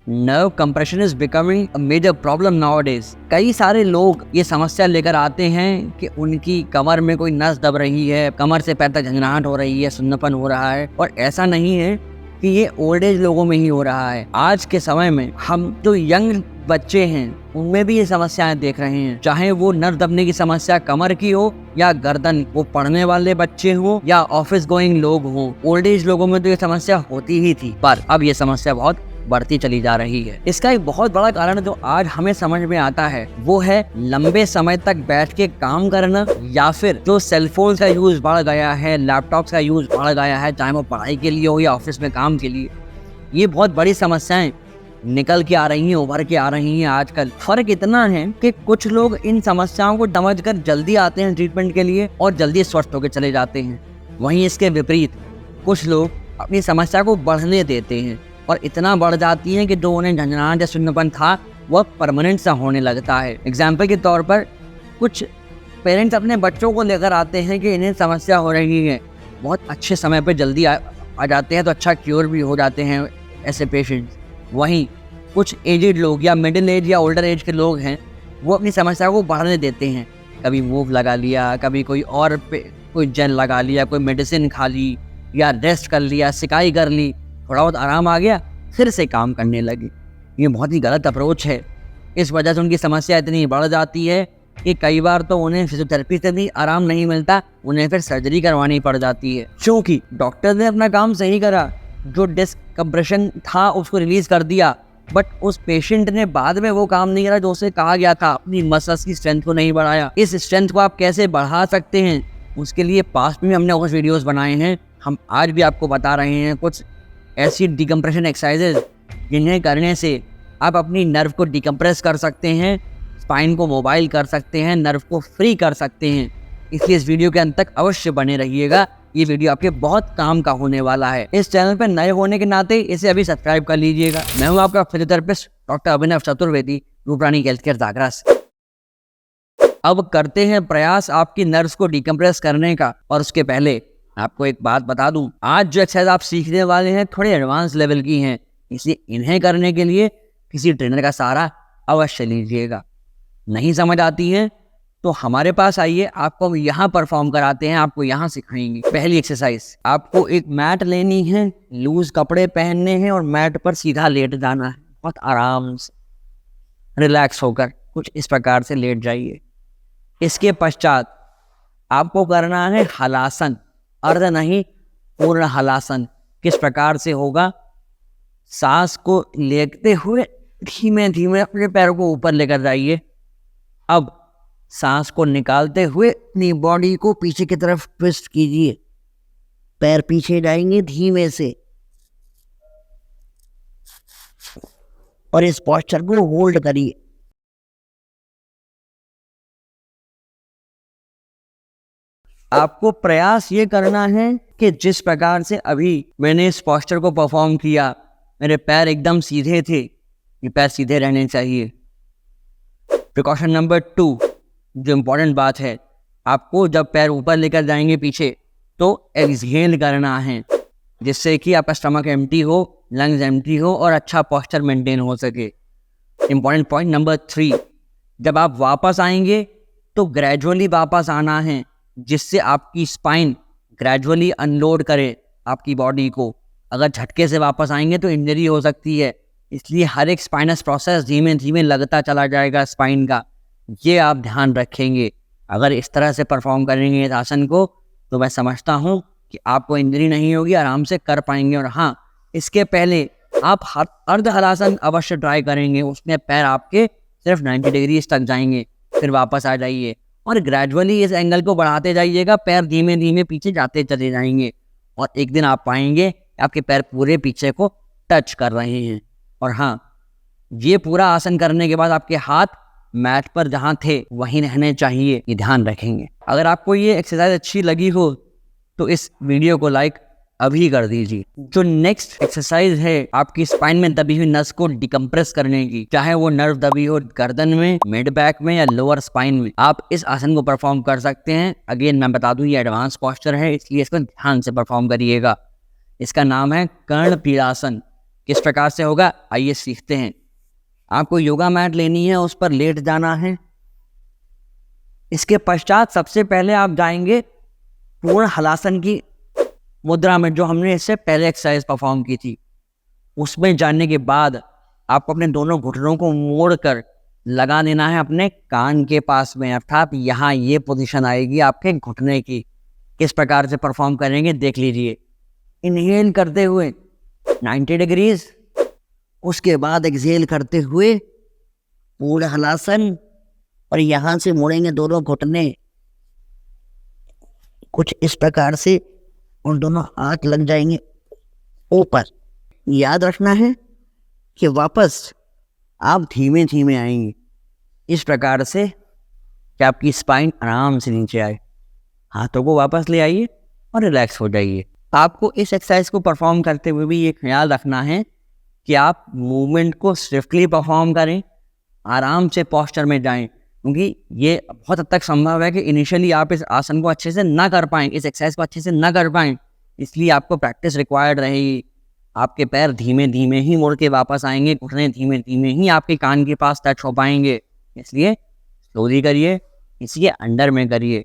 Nerve compression is becoming a major problem nowadays. कई सारे लोग ये समस्या लेकर आते हैं कि उनकी कमर में कोई नस दब रही है, कमर से पैर तक झंझनाहट हो रही है, सुन्नपन हो रहा है। और ऐसा नहीं है कि ये ओल्ड एज लोगों में ही हो रहा है। आज के समय में हम जो यंग बच्चे हैं उनमें भी ये समस्याएं देख रहे हैं, चाहे वो नर्व दबने की समस्या कमर की हो या गर्दन, वो पढ़ने वाले बच्चे हो या ऑफिस गोइंग लोग हो। ओल्ड एज लोगों में तो ये समस्या होती ही थी, पर अब ये समस्या बहुत बढ़ती चली जा रही है। इसका एक बहुत बड़ा कारण जो आज हमें समझ में आता है वो है लंबे समय तक बैठ के काम करना, या फिर जो सेलफोन का यूज बढ़ गया है, लैपटॉप का यूज बढ़ गया है, चाहे वो पढ़ाई के लिए हो या ऑफिस में काम के लिए। ये बहुत बड़ी समस्याएं निकल के आ रही हैं, उभर के आ रही हैं आजकल। फर्क इतना है कि कुछ लोग इन समस्याओं को समझकर जल्दी आते हैं ट्रीटमेंट के लिए और जल्दी स्वस्थ होकर चले जाते हैं। वहीं इसके विपरीत कुछ लोग अपनी समस्या को बढ़ने देते हैं और इतना बढ़ जाती है कि जो उन्हें झंझनाहट या सुन्नपन था वह परमानेंट सा होने लगता है। एग्जाम्पल के तौर पर कुछ पेरेंट्स अपने बच्चों को लेकर आते हैं कि इन्हें समस्या हो रही है, बहुत अच्छे समय पर जल्दी आ जाते हैं तो अच्छा क्योर भी हो जाते हैं ऐसे पेशेंट्स। वहीं कुछ एजेड लोग या मिडिल एज या ओल्डर एज के लोग हैं, वो अपनी समस्या को बढ़ने देते हैं। कभी मूव लगा लिया, कभी कोई और कोई जेल लगा लिया, कोई मेडिसिन खा ली या रेस्ट कर लिया, सिकाई कर ली, थोड़ा बहुत आराम आ गया, फिर से काम करने लगे। ये बहुत ही गलत अप्रोच है। इस वजह से उनकी समस्या इतनी बढ़ जाती है कि कई बार तो उन्हें फिजियोथेरेपी से भी आराम नहीं मिलता, उन्हें फिर सर्जरी करवानी पड़ जाती है। क्योंकि डॉक्टर ने अपना काम सही करा, जो डिस्क कंप्रेशन था उसको रिलीज कर दिया, बट उस पेशेंट ने बाद में वो काम नहीं करा जो उसे कहा गया था, अपनी मसल्स की स्ट्रेंथ को नहीं बढ़ाया। इस स्ट्रेंथ को आप कैसे बढ़ा सकते हैं, उसके लिए पास्ट में हमने कुछ वीडियोस बनाए हैं। हम आज भी आपको बता रहे हैं कुछ ऐसी डिकम्प्रेशन एक्सरसाइजेज जिन्हें करने से आप अपनी नर्व को डिकम्प्रेस कर सकते हैं, स्पाइन को मोबाइल कर सकते हैं, नर्व को फ्री कर सकते हैं। इसलिए इस वीडियो के अंत तक अवश्य बने रहिएगा, ये वीडियो आपके बहुत काम का होने वाला है। इस चैनल पर नए होने के नाते इसे अभी सब्सक्राइब कर लीजिएगा। मैं हूं आपका फिजियोथेरेपिस्ट डॉक्टर अभिनव चतुर्वेदी, रूपरानी हेल्थ केयर जागरा से। अब करते हैं प्रयास आपकी नर्व्स को डिकम्प्रेस करने का। और उसके पहले आपको एक बात बता दूं, आज जो एक्सरसाइज आप सीखने वाले हैं थोड़े एडवांस लेवल की हैं, इसलिए इन्हें करने के लिए किसी ट्रेनर का सहारा अवश्य लीजिएगा। नहीं समझ आती है तो हमारे पास आइए, आपको यहाँ परफॉर्म कराते हैं, आपको यहाँ सिखाएंगे। पहली एक्सरसाइज, आपको एक मैट लेनी है, लूज कपड़े पहनने हैं और मैट पर सीधा लेट जाना है। बहुत आराम से रिलैक्स होकर कुछ इस प्रकार से लेट जाइए। इसके पश्चात आपको करना है हलासन, अर्ध नहीं पूर्ण हलासन। किस प्रकार से होगा, सांस को लेते हुए धीमे धीमे अपने पैरों को ऊपर लेकर जाइए। अब सांस को निकालते हुए अपनी बॉडी को पीछे की तरफ ट्विस्ट कीजिए, पैर पीछे जाएंगे धीमे से और इस पोस्चर को होल्ड करिए। आपको प्रयास ये करना है कि जिस प्रकार से अभी मैंने इस पोस्चर को परफॉर्म किया, मेरे पैर एकदम सीधे थे, ये पैर सीधे रहने चाहिए। प्रिकॉशन नंबर 2, जो इम्पोर्टेंट बात है, आपको जब पैर ऊपर लेकर जाएंगे पीछे तो एक्सहेल करना है, जिससे कि आपका स्टमक एम्प्टी हो, लंग्स एम्प्टी हो और अच्छा पोस्चर मेंटेन हो सके। इम्पोर्टेंट पॉइंट नंबर 3, जब आप वापस आएंगे तो ग्रेजुअली वापस आना है, जिससे आपकी स्पाइन ग्रेजुअली अनलोड करे आपकी बॉडी को। अगर झटके से वापस आएंगे तो इंजरी हो सकती है, इसलिए हर एक स्पाइनस प्रोसेस धीमे धीमे लगता चला जाएगा स्पाइन का, ये आप ध्यान रखेंगे। अगर इस तरह से परफॉर्म करेंगे इस आसन को तो मैं समझता हूँ कि आपको इंजरी नहीं होगी, आराम से कर पाएंगे। और हाँ, इसके पहले आप अर्ध हलासन अवश्य ट्राई करेंगे, उसमें पैर आपके सिर्फ 90 डिग्री तक जाएंगे, फिर वापस आ जाइए और ग्रेजुअली इस एंगल को बढ़ाते जाइएगा, पैर धीमे धीमे पीछे जाते चले जाएंगे और एक दिन आप पाएंगे आपके पैर पूरे पीछे को टच कर रहे हैं। और हाँ, ये पूरा आसन करने के बाद आपके हाथ मैट पर जहाँ थे वहीं रहने चाहिए, ये ध्यान रखेंगे। अगर आपको ये एक्सरसाइज अच्छी लगी हो तो इस वीडियो को लाइक अभी कर दीजिए। जो नेक्स्ट एक्सरसाइज है आपकी स्पाइन में दबी हुई नस को डिकम्प्रेस करने की, चाहे वो नर्व दबी हो गर्दन में, मिड बैक में या लोअर स्पाइन में, आप इस आसन को परफॉर्म कर सकते हैं। अगेन मैं बता दूं, ये एडवांस पोस्चर है, इसलिए इसको ध्यान से परफॉर्म करिएगा। इसका नाम है कर्ण पीड़ासन। किस प्रकार से होगा, आइए सीखते हैं। आपको योगा मैट लेनी है, उस पर लेट जाना है। इसके पश्चात सबसे पहले आप जाएंगे पूर्ण हलासन की मुद्रा में, जो हमने इससे पहले एक्सरसाइज परफॉर्म की थी। उसमें जाने के बाद आपको अपने दोनों घुटनों को मोड़कर लगा देना है अपने कान के पास में, अर्थात यहाँ ये पोजीशन आएगी आपके घुटने की। किस प्रकार से परफॉर्म करेंगे देख लीजिए। इनहेल करते हुए 90 डिग्रीज, उसके बाद एक्सहेल करते हुए पूर्ण हलासन, और यहाँ से मुड़ेंगे दोनों घुटने कुछ इस प्रकार से, और दोनों हाथ लग जाएंगे ऊपर। याद रखना है कि वापस आप धीमे धीमे आएंगे इस प्रकार से कि आपकी स्पाइन आराम से नीचे आए। हाथों को वापस ले आइए और रिलैक्स हो जाइए। आपको इस एक्सरसाइज को परफॉर्म करते हुए भी ये ख्याल रखना है कि आप मूवमेंट को स्विफ्टली परफॉर्म करें, आराम से पोस्चर में जाएं, क्योंकि ये बहुत हद तक संभव है कि इनिशियली आप इस आसन को अच्छे से ना कर पाएँ, इस एक्सरसाइज को अच्छे से ना कर पाएँ। इसलिए आपको प्रैक्टिस रिक्वायर्ड रहेगी। आपके पैर धीमे धीमे ही मुड़ के वापस आएंगे, घुटने धीमे धीमे ही आपके कान के पास टच हो पाएंगे। इसलिए स्लोली करिए, इसलिए अंडर में करिए।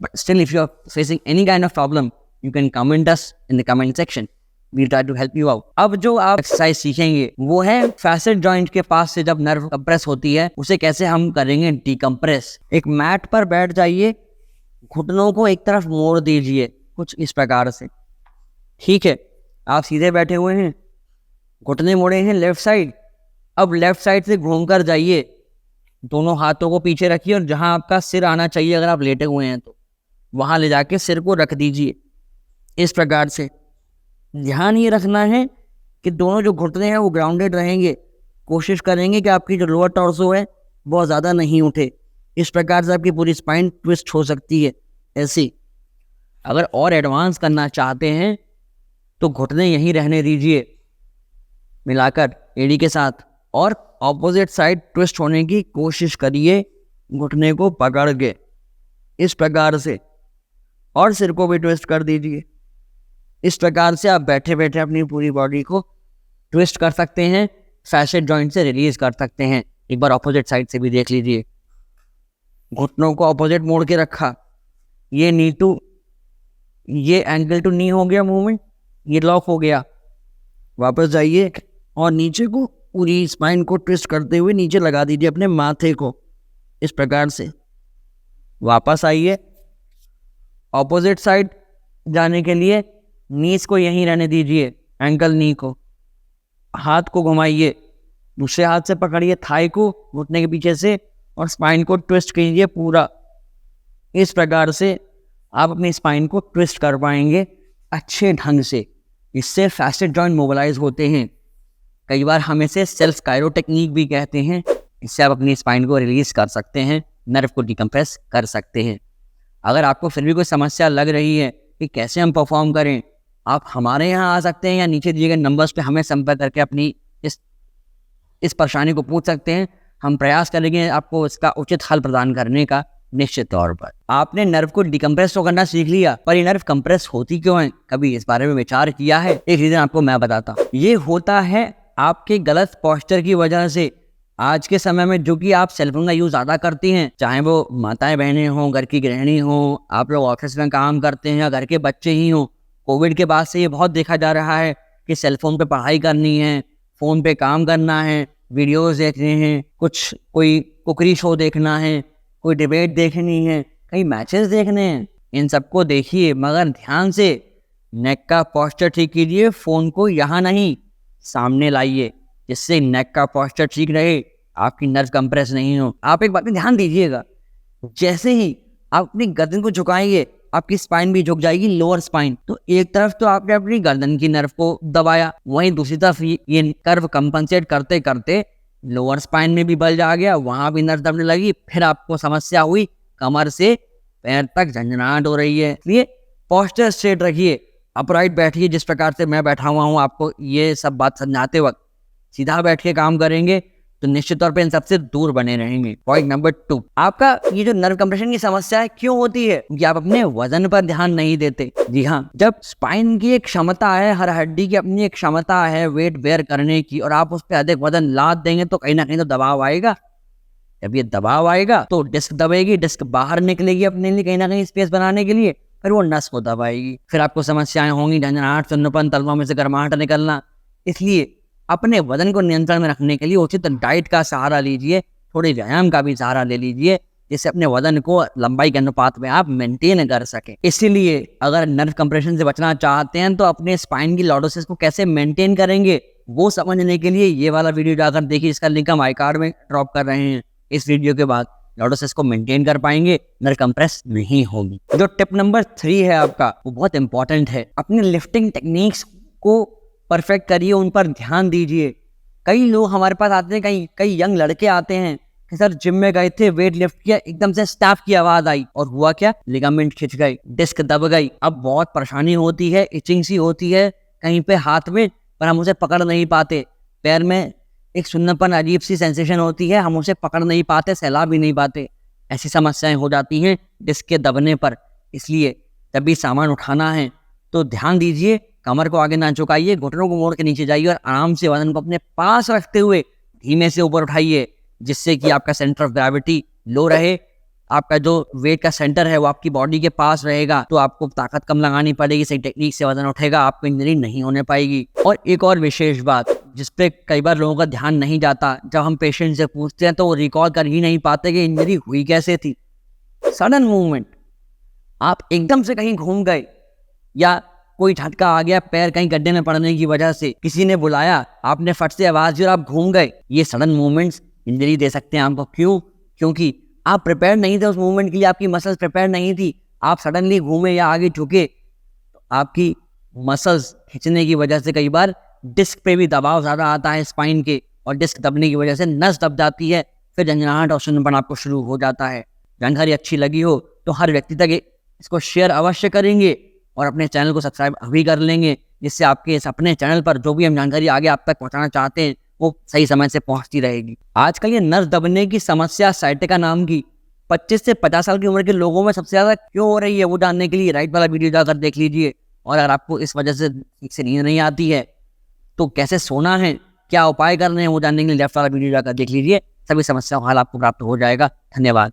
But still if you are facing any kind of problem, you can comment us in the comment section, we try to help you out. अब जो आप एक्सरसाइज सीखेंगे वो है फैसेट जॉइंट के पास से जब नर्व कंप्रेस होती है, उसे कैसे हम करेंगे डिकम्प्रेस। एक मैट पर बैठ जाइए, घुटनों को एक तरफ मोड़ दीजिए कुछ इस प्रकार से। ठीक है, आप सीधे बैठे हुए हैं, घुटने मोड़े हैं लेफ्ट साइड। अब लेफ्ट साइड से घूमकर जाइए, दोनों हाथों को पीछे रखिए, और जहां आपका सिर आना चाहिए अगर आप लेटे हुए हैं तो वहां ले जाके सिर को रख दीजिए इस प्रकार से। ध्यान ये रखना है कि दोनों जो घुटने हैं वो ग्राउंडेड रहेंगे। कोशिश करेंगे कि आपकी जो लोअर टॉर्सो है बहुत ज़्यादा नहीं उठे। इस प्रकार से आपकी पूरी स्पाइन ट्विस्ट हो सकती है। ऐसी अगर और एडवांस करना चाहते हैं तो घुटने यहीं रहने दीजिए मिलाकर एड़ी के साथ, और ऑपोजिट साइड ट्विस्ट होने की कोशिश करिए घुटने को पकड़ के इस प्रकार से, और सिर को भी ट्विस्ट कर दीजिए। इस प्रकार से आप बैठे बैठे अपनी पूरी बॉडी को ट्विस्ट कर सकते हैं, फैसेट जॉइंट से रिलीज कर सकते हैं। एक बार ऑपोजिट साइड से भी देख लीजिए। घुटनों को ऑपोजिट मोड़ के रखा, ये नी टू, ये एंकल टू नी हो गया मूवमेंट, ये लॉक हो गया। वापस जाइए और नीचे को पूरी स्पाइन को ट्विस्ट करते हुए नीचे लगा दीजिए अपने माथे को इस प्रकार से। वापस आइए, ऑपोजिट साइड जाने के लिए नीज को यहीं रहने दीजिए, एंकल नी को। हाथ को घुमाइए, दूसरे हाथ से पकड़िए थाई को घुटने के पीछे से, और स्पाइन को ट्विस्ट कीजिए पूरा। इस प्रकार से आप अपनी स्पाइन को ट्विस्ट कर पाएंगे अच्छे ढंग से। इससे फैसेट जॉइंट मोबिलाइज होते हैं। कई बार हम इसे सेल्फ कायरो टेक्निक भी कहते हैं। इससे आप अपनी स्पाइन को रिलीज कर सकते हैं, नर्व को डिकम्प्रेस कर सकते हैं। अगर आपको फिर भी कोई समस्या लग रही है कि कैसे हम परफॉर्म करें, आप हमारे यहाँ आ सकते हैं या नीचे दिए गए नंबर्स पे हमें संपर्क करके अपनी इस परेशानी को पूछ सकते हैं। हम प्रयास करेंगे आपको इसका उचित हल प्रदान करने का। निश्चित तौर पर आपने नर्व को डिकम्प्रेस तो करना सीख लिया, पर ये नर्व कंप्रेस होती क्यों है, कभी इस बारे में विचार किया है? एक रीजन आपको मैं बताता हूँ। ये होता है आपके गलत पोस्चर की वजह से। आज के समय में जो कि आप सेलफोन का यूज ज्यादा करती हैं, चाहे वो माताएं बहनें हों, घर की गृहिणी हो, आप लोग ऑफिस में काम करते हैं या घर के बच्चे ही हों, कोविड के बाद से ये बहुत देखा जा रहा है कि सेलफोन पे पढ़ाई करनी है, फोन पे काम करना है, वीडियोस देखने हैं, कोई कुकरी शो देखना है, कोई डिबेट देखनी है, कई मैचेस देखने हैं। इन सबको देखिए, मगर ध्यान से नेक का पोस्चर ठीक कीजिए। फोन को यहाँ नहीं, सामने लाइए, जिससे नेक का पोस्चर ठीक रहे, आपकी नर्व कंप्रेस नहीं हो। आप एक बात पे ध्यान दीजिएगा, जैसे ही आप अपनी गर्दन को झुकाएंगे आपकी स्पाइन भी झुक जाएगी, लोअर स्पाइन। तो एक तरफ तो आपने अपनी गर्दन की नर्व को दबाया, वहीं दूसरी तरफ ये कर्व कंपनसेट करते करते लोअर स्पाइन में भी बल आ गया, वहां भी नर्व दबने लगी। फिर आपको समस्या हुई, कमर से पैर तक झंझनाहट हो रही है। इसलिए पोस्चर स्ट्रेट रखिए, अपराइट बैठिए, जिस प्रकार से मैं बैठा हुआ हूँ आपको ये सब बात समझाते वक्त। सीधा बैठ के काम करेंगे तो निश्चित तौर पे इन सबसे दूर बने रहेंगे। पॉइंट नंबर 2, आपका ये जो नर्व कंप्रेशन की समस्या है क्यों होती है? क्योंकि आप अपने वजन पर ध्यान नहीं देते। जी हाँ, जब स्पाइन की एक क्षमता है, हर हड्डी की अपनी एक क्षमता है वेट बेयर करने की, और आप उस पर अधिक वजन लाद देंगे तो कहीं ना कहीं तो दबाव आएगा। जब ये दबाव आएगा तो डिस्क दबेगी, डिस्क बाहर निकलेगी अपने लिए कहीं ना कहीं स्पेस बनाने के लिए, फिर वो नस को दबाएगी, फिर आपको समस्याएं होंगी, झंझनाहट, सुन्नपन, तलवों में से गर्माहट निकलना। इसलिए अपने वजन को नियंत्रण में रखने के लिए उचित डाइट का सहारा लीजिए, थोड़े व्यायाम का भी सहारा ले लीजिए, जिससे अपने वजन को लंबाई के अनुपात में आप मेंटेन कर सकें। इसीलिए अगर नर्व कंप्रेशन से बचना चाहते हैं तो अपने स्पाइन की लॉर्डोसिस को कैसे मेंटेन करेंगे वो समझने के लिए ये वाला वीडियो जाकर देखिए, इसका लिंक हम आई कार्ड में ड्रॉप कर रहे हैं। इस वीडियो के बाद लॉर्डोसिस को मेंटेन कर पाएंगे, नर्व कंप्रेस नहीं होगी। जो टिप नंबर 3 है आपका, वो बहुत इंपॉर्टेंट है। अपने लिफ्टिंग टेक्निक्स को परफेक्ट करिए, उन पर ध्यान दीजिए। कई लोग हमारे पास आते हैं, कई यंग लड़के आते हैं कि सर जिम में गए थे, वेट लिफ्ट किया, एकदम से स्टाफ की आवाज आई और हुआ क्या, लिगामेंट खिंच गए, डिस्क दब गई। अब बहुत परेशानी होती है, इचिंग सी होती है कहीं पे हाथ में, पर हम उसे पकड़ नहीं पाते। पैर में एक सुन्नपन, अजीब सी सेंसेशन होती है, हम उसे पकड़ नहीं पाते, सहला भी नहीं पाते। ऐसी समस्याएं हो जाती हैं डिस्क के दबने पर। इसलिए जब भी सामान उठाना है तो ध्यान दीजिए, कमर को आगे ना झुकाइए, घुटनों को मोड़ के नीचे जाइए और आराम से वजन को अपने पास रखते हुए धीमे से ऊपर उठाइए, जिससे कि आपका सेंटर ऑफ ग्रेविटी लो रहे। आपका जो वेट का सेंटर है वो आपकी बॉडी के पास रहेगा, तो आपको ताकत कम लगानी पड़ेगी, सही टेक्निक से वजन उठेगा, आपको इंजरी नहीं होने पाएगी। और एक और विशेष बात जिसपे कई बार लोगों का ध्यान नहीं जाता, जब हम पेशेंट से पूछते हैं तो वो रिकॉल कर ही नहीं पाते कि इंजरी हुई कैसे थी। सडन मूवमेंट, आप एकदम से कहीं घूम गए या कोई झटका आ गया, पैर कहीं गड्ढे में पड़ने की वजह से, किसी ने बुलाया, आपने फट से आवाज दी और आप घूम गए, ये सडन मूवमेंट्स इंजरी दे सकते हैं आपको। क्यों? क्योंकि आप प्रिपेयर नहीं थे उस मूवमेंट के लिए, आपकी मसल्स प्रिपेयर नहीं थी। आप सडनली घूमे या आगे झुके तो आपकी मसल्स खींचने की वजह से कई बार डिस्क पे भी दबाव ज़्यादा आता है स्पाइन के, और डिस्क दबने की वजह से नस दब जाती है, फिर झंझनाहट और सुन्नपन आपको शुरू हो जाता है। जानकारी अच्छी लगी हो तो हर व्यक्ति तक इसको शेयर अवश्य करेंगे और अपने चैनल को सब्सक्राइब अभी कर लेंगे, जिससे आपके इस अपने चैनल पर जो भी हम जानकारी आगे आप तक पहुंचाना चाहते हैं वो सही समय से पहुंचती रहेगी। आजकल ये नस दबने की समस्या साइटिका नाम की 25 से 50 साल की उम्र के लोगों में सबसे ज़्यादा क्यों हो रही है, वो जानने के लिए राइट वाला वीडियो जाकर देख लीजिए। और अगर आपको इस वजह से ठीक से नींद नहीं आती है तो कैसे सोना है, क्या उपाय करने हैं, वो जानने के लिए लेफ्ट वाला वीडियो जाकर देख लीजिए। सभी समस्याओं का हल आपको प्राप्त हो जाएगा। धन्यवाद।